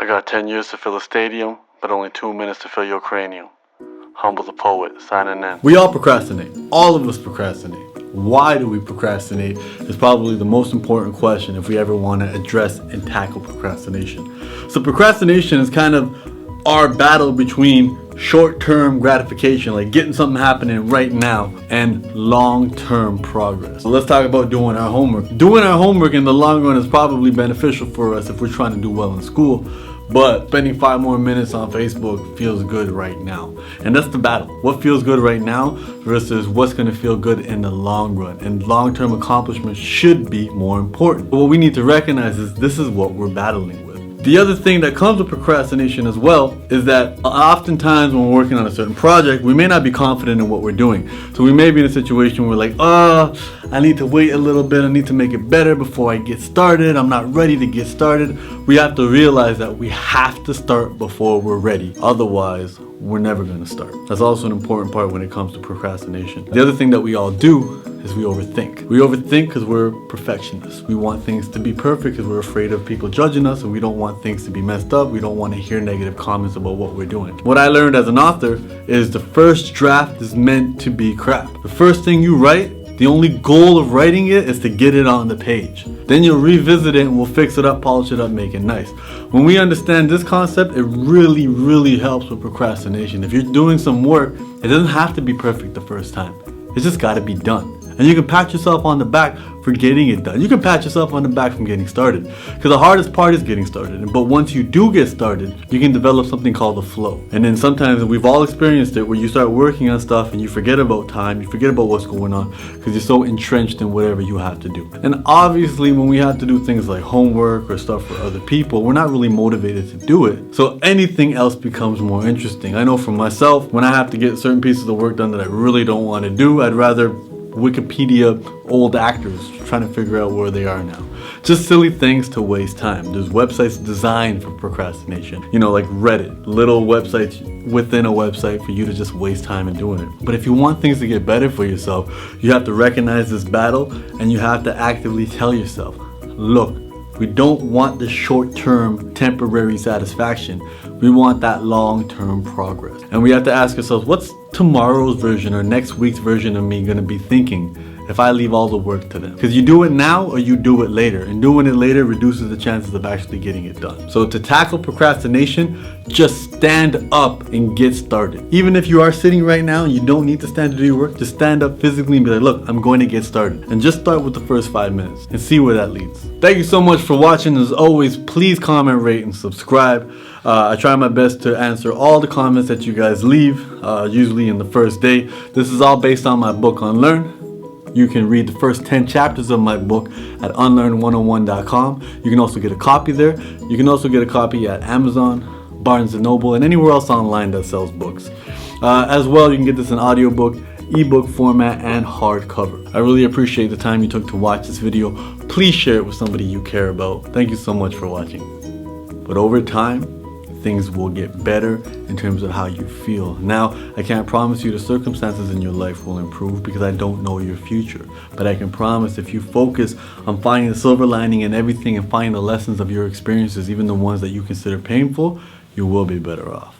I got 10 years to fill a stadium, but only 2 minutes to fill your cranium. Humble the poet, signing in. We all procrastinate. All of us procrastinate. Why do we procrastinate is probably the most important question if we ever want to address and tackle procrastination. So procrastination is kind of our battle between short-term gratification, like getting something happening right now, and long-term progress. So let's talk about doing our homework. Doing our homework in the long run is probably beneficial for us if we're trying to do well in school, but spending 5 more minutes on Facebook feels good right now. And that's the battle. What feels good right now versus what's going to feel good in the long run. And long-term accomplishments should be more important. But what we need to recognize is this is what we're battling with. The other thing that comes with procrastination as well is that oftentimes when we're working on a certain project, we may not be confident in what we're doing. So we may be in a situation where like, I need to wait a little bit. I need to make it better before I get started. I'm not ready to get started. We have to realize that we have to start before we're ready. Otherwise, we're never going to start. That's also an important part when it comes to procrastination. The other thing that we all do is we overthink. We overthink because we're perfectionists. We want things to be perfect because we're afraid of people judging us, and we don't want things to be messed up. We don't want to hear negative comments about what we're doing. What I learned as an author is the first draft is meant to be crap. The first thing you write, the only goal of writing it is to get it on the page. Then you'll revisit it and we'll fix it up, polish it up, make it nice. When we understand this concept, it really, really helps with procrastination. If you're doing some work, it doesn't have to be perfect the first time. It's just got to be done. And you can pat yourself on the back for getting it done. You can pat yourself on the back from getting started. Because the hardest part is getting started. But once you do get started, you can develop something called the flow. And then sometimes, we've all experienced it, where you start working on stuff and you forget about time, you forget about what's going on, because you're so entrenched in whatever you have to do. And obviously, when we have to do things like homework or stuff for other people, we're not really motivated to do it. So anything else becomes more interesting. I know for myself, when I have to get certain pieces of work done that I really don't want to do, I'd rather Wikipedia old actors trying to figure out where they are now. Just silly things to waste time. There's websites designed for procrastination. Like Reddit, little websites within a website for you to just waste time in doing it. But if you want things to get better for yourself, you have to recognize this battle and you have to actively tell yourself, look, we don't want the short-term temporary satisfaction. We want that long-term progress. And we have to ask ourselves, what's tomorrow's version or next week's version of me going to be thinking if I leave all the work to them? Because you do it now or you do it later. And doing it later reduces the chances of actually getting it done. So to tackle procrastination, just stand up and get started. Even if you are sitting right now and you don't need to stand to do your work, just stand up physically and be like, look, I'm going to get started. And just start with the first 5 minutes and see where that leads. Thank you so much for watching. As always, please comment, rate, and subscribe. I try my best to answer all the comments that you guys leave, usually in the first day. This is all based on my book, Unlearn. You can read the first 10 chapters of my book at unlearn101.com. You can also get a copy there. You can also get a copy at Amazon, Barnes & Noble, and anywhere else online that sells books. As well, you can get this in audiobook, ebook format, and hardcover. I really appreciate the time you took to watch this video. Please share it with somebody you care about. Thank you so much for watching. But over time, things will get better in terms of how you feel. Now, I can't promise you the circumstances in your life will improve because I don't know your future. But I can promise if you focus on finding the silver lining in everything and finding the lessons of your experiences, even the ones that you consider painful, you will be better off.